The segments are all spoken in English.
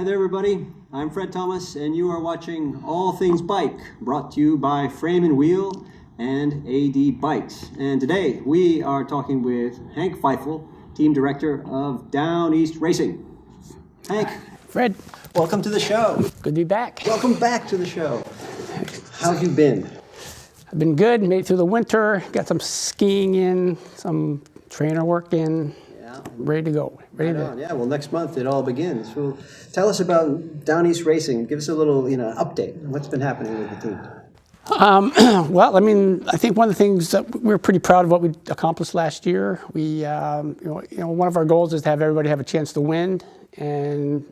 Hi there, everybody. I'm Fred Thomas, and you are watching All Things Bike, brought to you by Frame and Wheel and AD Bikes. And today we are talking with Hank Pfeiffle, Team Director of Downeast Racing. Hank. Fred. Welcome to the show. Good to be back. Welcome back to the show. How have you been? I've been good, made it through the winter, got some skiing in, some trainer work in. Ready to go. Yeah, well, next month it all begins. Well, tell us about Downeast Racing. Give us a little, update. What's been happening with the team? Well, I think one of the things that we're pretty proud of what we accomplished last year. We, one of our goals is to have everybody have a chance to win. And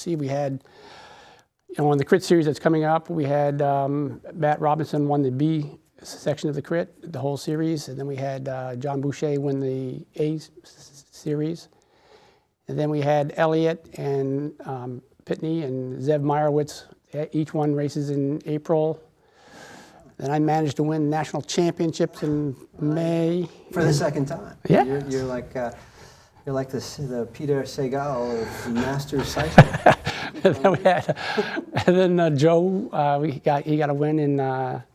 we had, on the crit series that's coming up, we had Matt Robinson won the B section of the crit, the whole series, and then we had John Boucher win the A series, and then we had Elliott and Pitney and Zev Meyerowitz. Each one races in April. Then I managed to win national championships in May. For the second time. Yeah. You're like the Peter Sagal of Masters cycling. and then Joe, he got a win in a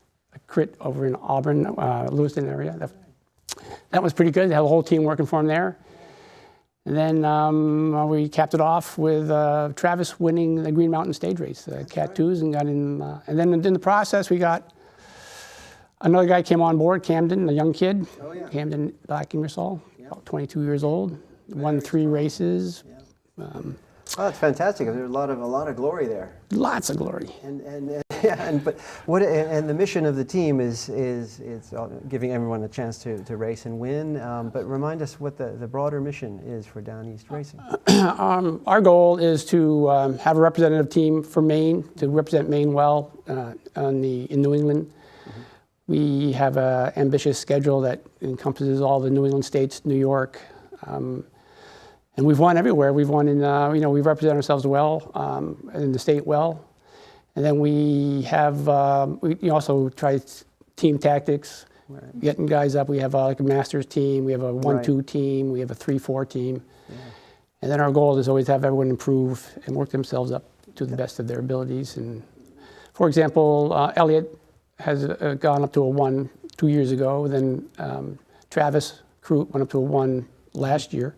crit over in Auburn, Lewiston area. That was pretty good. They had the whole team working for him there. And then we capped it off with Travis winning the Green Mountain stage race, Cat 2s, and got in. And then in the process, we got another guy came on board, Camden, a young kid. Oh, yeah. Camden Black Ingersoll, about 22 years old, won 3 races. Yeah. That's fantastic. There's a lot of glory there. Lots of glory. And the mission of the team is giving everyone a chance to race and win. But remind us what the broader mission is for Downeast Racing. Our goal is to have a representative team for Maine, to represent Maine well in New England. Mm-hmm. We have an ambitious schedule that encompasses all the New England states, New York. And we've won everywhere. We've won in, we represent ourselves well, in the state well. And then we have, we also try team tactics, right. Getting guys up. We have like a Masters team, we have a 1-2 team, we have a 3-4 team. Yeah. And then our goal is always have everyone improve and work themselves up to the best of their abilities. And for example, Elliott has gone up to a 1 2 years ago. Then Travis Crute went up to a 1 last year.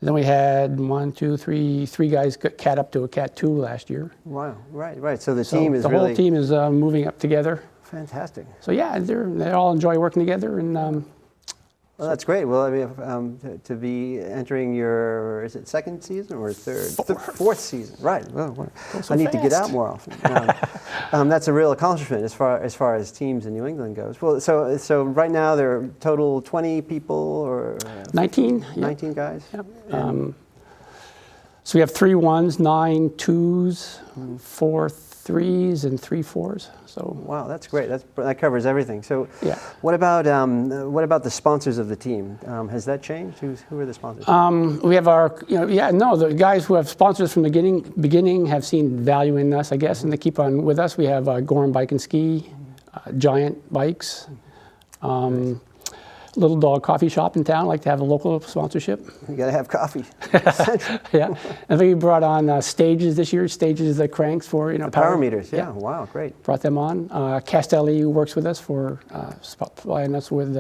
Then we had 3 guys cat up to a Cat 2 last year. Wow, right. So the team is the whole team is moving up together. Fantastic. So yeah, they all enjoy working together, and well, that's great. Well, I mean, to be entering your, is it second season or third? Fourth season, right? Well, I need to get out more often. That's a real accomplishment as far as teams in New England goes. Well, so right now there are total 20 people or 19. 19 guys. Yep. So we have 3 1s, 9 2s, 4 3s, and 3 4s. So wow, that's great. That covers everything. So yeah. What about the sponsors of the team? Has that changed? Who are the sponsors? We have our, the guys who have sponsored us from the beginning have seen value in us, I guess, and they keep on with us. We have Gorham Bike and Ski, Giant Bikes, Little Dog Coffee Shop in town. Like to have a local sponsorship. You got to have coffee. Yeah, and then we brought on Stages this year. Stages the cranks for the power meters. Yeah, wow, great. Brought them on. Castelli, who works with us for supplying us with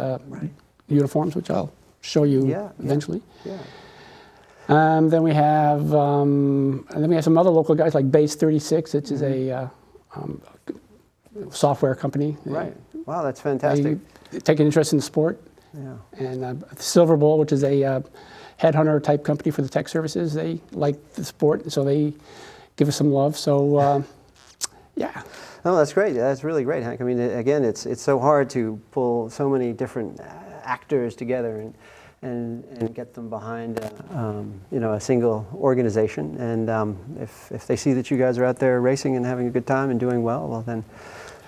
uniforms, which I'll show you eventually. Yeah. Then we have some other local guys like Base 36, which is a software company. Right. Wow, that's fantastic. They take an interest in the sport. Yeah. And Silver Bull, which is a headhunter type company for the tech services, they like the sport, so they give us some love. So, yeah. Oh, that's great. That's really great, Hank. I mean, again, it's so hard to pull so many different actors together and get them behind a single organization. And if they see that you guys are out there racing and having a good time and doing well then.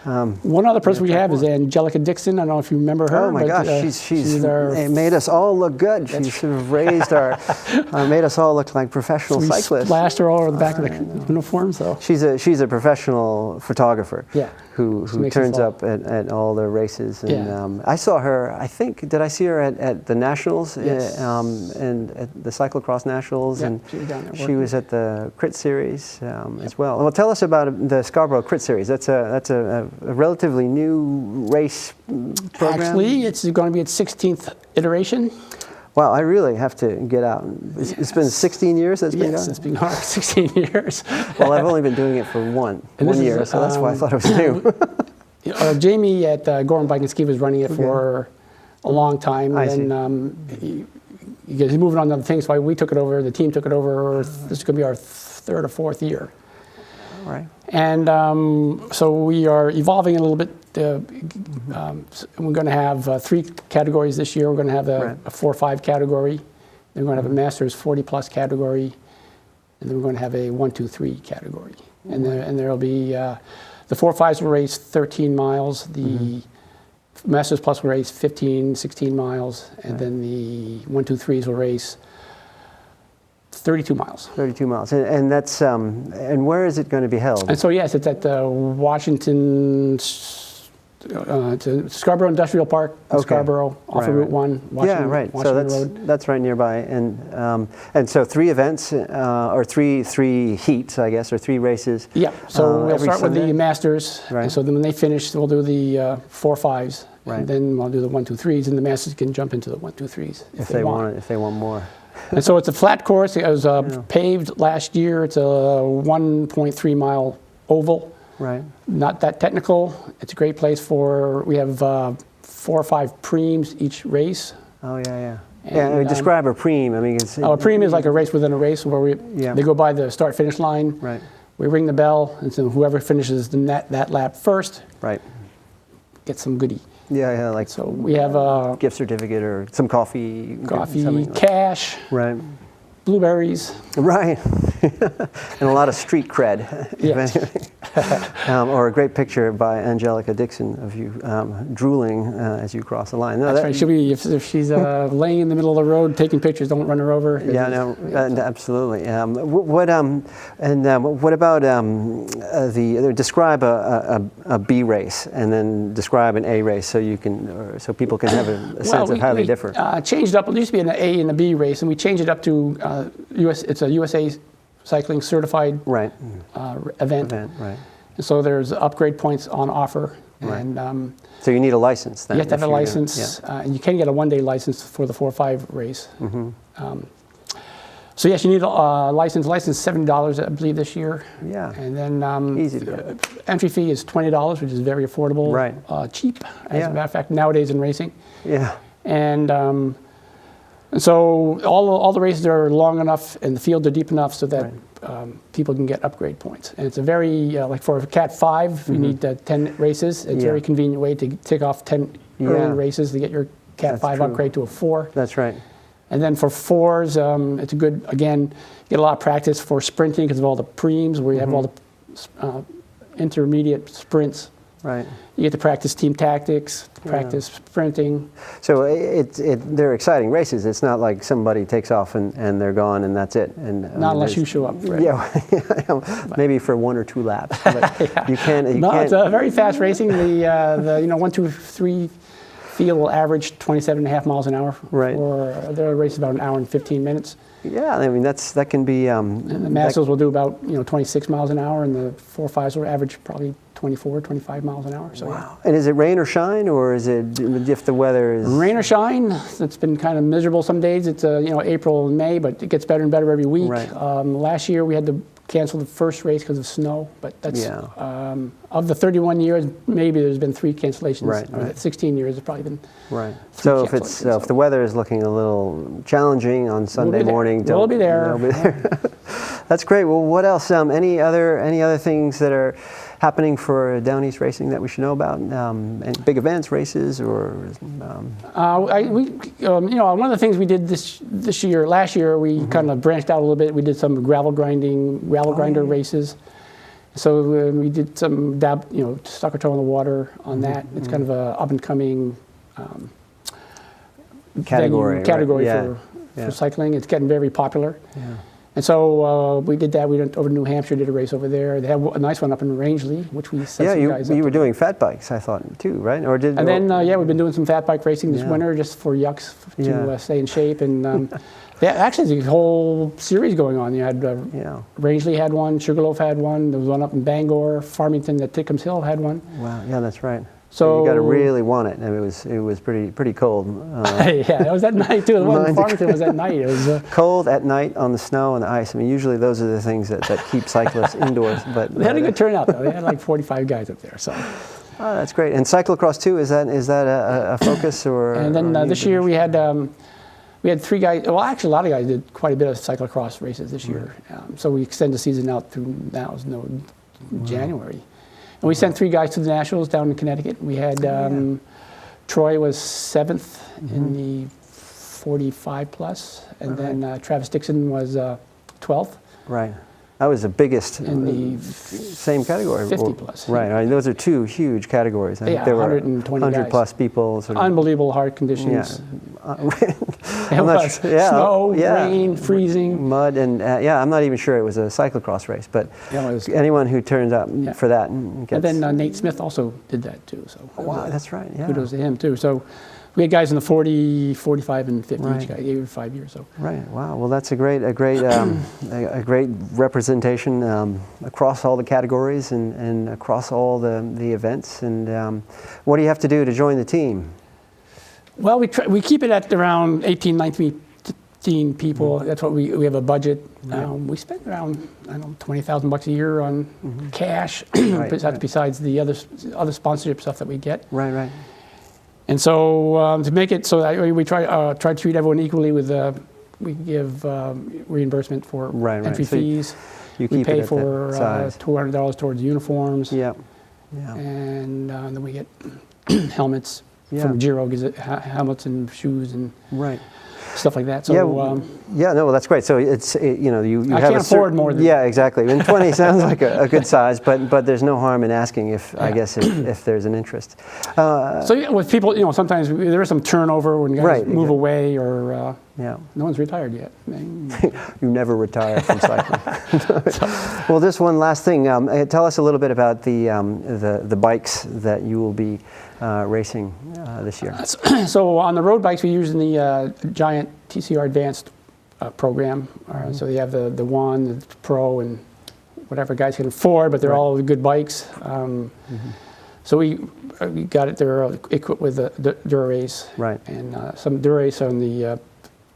One other person we have is Angelica Dixon. I don't know if you remember her. Oh my gosh, she's made us all look good. She's sort of raised made us all look like professional cyclists. Splashed her all over the back of the uniform. So she's a professional photographer. Yeah. who makes turns us up at all the races. And Yeah. I saw her, I think, did I see her at the Nationals? Yes. And at the Cyclocross Nationals? Yeah, and she was down there she working. was at the Crit Series as well. Well, tell us about the Scarborough Crit Series. That's a relatively new race program. Actually, it's going to be its 16th iteration. Wow, I really have to get out. It's been 16 years that's been Yes, going? it's been going on for 16 years. Well, I've only been doing it for one year, so that's why I thought it was new. Jamie at Gorham Bike and Ski was running it for a long time. I and he's moving on to other things, so we took it over, the team took it over. This is going to be our third or fourth year. All right. And so we are evolving a little bit. We're going to have 3 categories this year. We're going to have a 4-5 category. Then we're going to have a Masters 40-plus category. And then we're going to have a 1-2-3 category. And there'll be, the 4-5s will race 13 miles. The Masters Plus will race 15, 16 miles. And then the 1-2-3s will race 32 miles. 32 miles. And that's, and where is it going to be held? And so, yes, it's at the Washington, to Scarborough Industrial Park, in Scarborough, off of Route 1, Washington, Washington Road. That's right nearby. And so 3 events, or three heats, I guess, or 3 races. Yeah, so we'll start with Sunday? the Masters. Right. And so then when they finish, we'll do the 4-5s. Right. And then we'll do the 1-2-3s, and the Masters can jump into the 1-2-3s if they want it, if they want more. And so it's a flat course. It was paved last year. It's a 1.3 mile oval. Right. Not that technical. It's a great place for, we have 4 or 5 preems each race. Oh, yeah. And, describe a preem. I mean, it's... a preem is like a race within a race where they go by the start-finish line. Right. We ring the bell, and so whoever finishes that lap first gets some goodie. Yeah, like So we have a gift certificate or some coffee. cash, Right. blueberries. Right. And a lot of street cred. Yes. Or a great picture by Angelica Dixon of you drooling as you cross the line. No, That's right. She'll be, if she's laying in the middle of the road taking pictures, don't run her over. Yeah, no, absolutely. What about describe a B race and then describe an A race so people can have a sense of how they differ. Changed up. It used to be an A and a B race, and we changed it up to it's a USA Cycling certified event. Right. And so there's upgrade points on offer. Right. And so you need a license then? You have to have a license. And you can get a one-day license for the 4-5 race. So yes, you need a license. License $70, I believe, this year. Yeah. And then easy to go. Entry fee is $20, which is very affordable. Right. Cheap, as a matter of fact, nowadays in racing. Yeah. And so all the races are long enough and the fields are deep enough so that people can get upgrade points. And it's a very, like for Cat 5, you need 10 races. It's a very convenient way to tick off 10 early races to get your Cat 5 upgrade to a 4. That's right. And then for 4s, it's a good, again, get a lot of practice for sprinting because of all the preems where you have all the intermediate sprints. Right. You get to practice team tactics, practice sprinting. So they're exciting races. It's not like somebody takes off and they're gone and that's it. And not unless you show up for it. Yeah, maybe for 1 or 2 laps. But you can't. It's very fast racing. The 1, 2, 3 field will average 27.5 miles an hour. Right. Or their race is about an hour and 15 minutes. Yeah, I mean that can be. And the Masters will do about 26 miles an hour, and the 4-5s will average probably 24, 25 miles an hour. So, wow. And is it rain or shine, or is it if the weather is rain or shine? It's been kind of miserable some days. It's April and May, but it gets better and better every week. Right. Last year we had to cancel the first race because of snow, but that's of the 31 years, maybe there's been 3 cancellations. Right. 16 years, it's probably been. Right. So if the weather is looking a little challenging on Sunday morning, we'll be there. That's great. Well, what else? Any other things that are happening for Downeast racing that we should know about? Any big events, races, or? One of the things we did last year, we kind of branched out a little bit. We did some gravel grinder races. So we did some stuck our toe in the water on that. It's kind of a up and coming category for cycling. It's getting very popular. Yeah. And so we did that. We went over to New Hampshire, did a race over there. They had a nice one up in Rangeley, which we sent some guys up. You were doing fat bikes, I thought, too, right? And then, we've been doing some fat bike racing this winter just for yucks to stay in shape. And actually, there's a whole series going on. You had Rangeley had one, Sugarloaf had one. There was one up in Bangor, Farmington, at Tickham's Hill had one. Wow, yeah, that's right. So you got to really want it. I mean, it was pretty cold. Yeah, it was at night too. The one in Farmington was at night. It was cold at night on the snow and the ice. I mean, usually those are the things that keep cyclists indoors. But they had a good turnout though. They had like 45 guys up there. So. Oh, that's great. And cyclocross too. Is that a focus or? And then this year we had 3 guys. Well, actually, a lot of guys did quite a bit of cyclocross races this year. So we extend the season out through now January. And we sent 3 guys to the Nationals down in Connecticut. We had Troy was 7th in the 45 plus, and then Travis Dixon was 12th. Right. That was the biggest in the same category. 50 plus. Right. I mean, those are 2 huge categories. I think there were 100 plus people. Sort of, unbelievable hard conditions. Yeah. Snow, rain, freezing. Mud, and I'm not even sure it was a cyclocross race, but anyone who turns up for that gets... And then Nate Smith also did that too. So wow, that's right, yeah. Kudos to him too. So we had guys in the 40, 45, and 50 each guy, 8 or 5 years. So. Right. Wow. Well, that's a great representation across all the categories and across all the events. And what do you have to do to join the team? Well, we keep it at around 18, 19 people. That's what we have a budget. We spend around $20,000 a year on cash. Besides the other sponsorship stuff that we get. Right. And so to make it so that we try to treat everyone equally with we give reimbursement for entry fees. We pay for $200 towards uniforms. Yeah. And then we get helmets from Giro, helmets and shoes and stuff like that. So well, that's great. So it's you I have can't afford more than exactly. And 20 sounds like a good size, but there's no harm in asking if there's an interest. So with people, sometimes there is some turnover when guys move away or no one's retired yet. You never retire from cycling. Well, just one last thing. Tell us a little bit about the bikes that you will be racing this year. So on the road bikes, we're using the Giant TCR Advanced program. So they have the One, the Pro, and whatever guys can afford, but they're all good bikes. So we got it. They're equipped with the Dura-Ace, and some Dura-Ace on the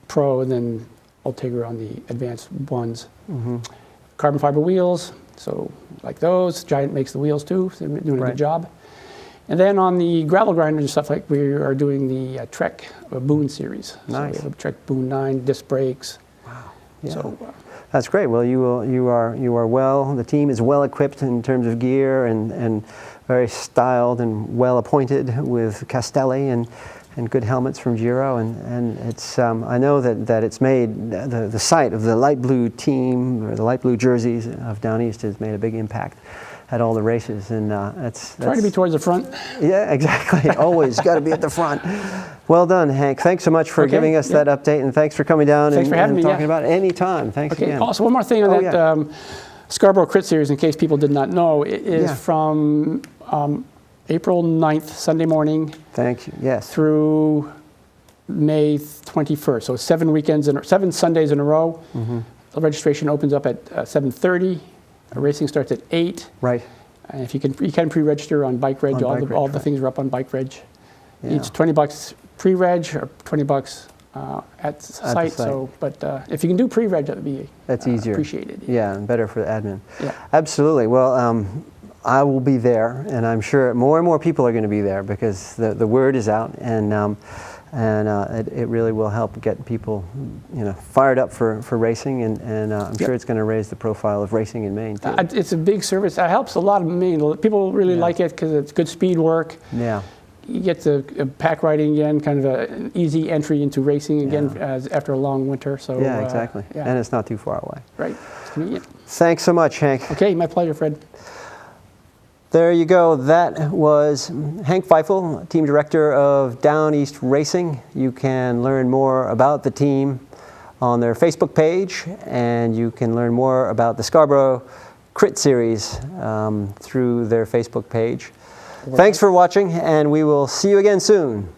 Pro, and then Ultegra on the Advanced Ones. Carbon fiber wheels, so like those. Giant makes the wheels too. So they're doing a good job. And then on the gravel grinders and stuff, like we are doing the Trek Boon series. Nice. So we have a Trek Boon 9 disc brakes. Wow. Yeah. So that's great. Well, you are well. The team is well equipped in terms of gear and very styled and well appointed with Castelli and good helmets from Giro, and it's I know that it's made the sight of the light blue team or the light blue jerseys of Downeast has made a big impact at all the races, and that's try to be towards the front. Yeah, exactly. Always got to be at the front. Well done, Hank. Thanks so much for giving us that update, and thanks for coming down and talking about it anytime. Thanks again. Also, one more thing on that Scarborough Crit Series, in case people did not know, it is from April 9th, Sunday morning. Thank you. Yes. Through May 21st. So 7 Sundays in a row. The registration opens up at 7:30. Racing starts at 8. Right. And if you can pre-register on Bike Reg. All the things are up on Bike Reg. Each $20 pre-reg or $20 at the site. So, but if you can do pre-reg, that would be easier. Appreciated. Yeah, and better for the admin. Yeah. Absolutely. Well, I will be there, and I'm sure more and more people are going to be there because the word is out, and it really will help get people, fired up for racing, and I'm sure it's going to raise the profile of racing in Maine too. It's a big service. It helps a lot of Maine. People really like it because it's good speed work. Yeah. You get to pack riding again, kind of an easy entry into racing again after a long winter. So yeah, exactly. And it's not too far away. Right. It's convenient. Thanks so much, Hank. Okay, my pleasure, Fred. There you go. That was Hank Pfeiffle, Team Director of Downeast Racing. You can learn more about the team on their Facebook page, and you can learn more about the Scarborough Crit Series through their Facebook page. Thanks for watching, and we will see you again soon.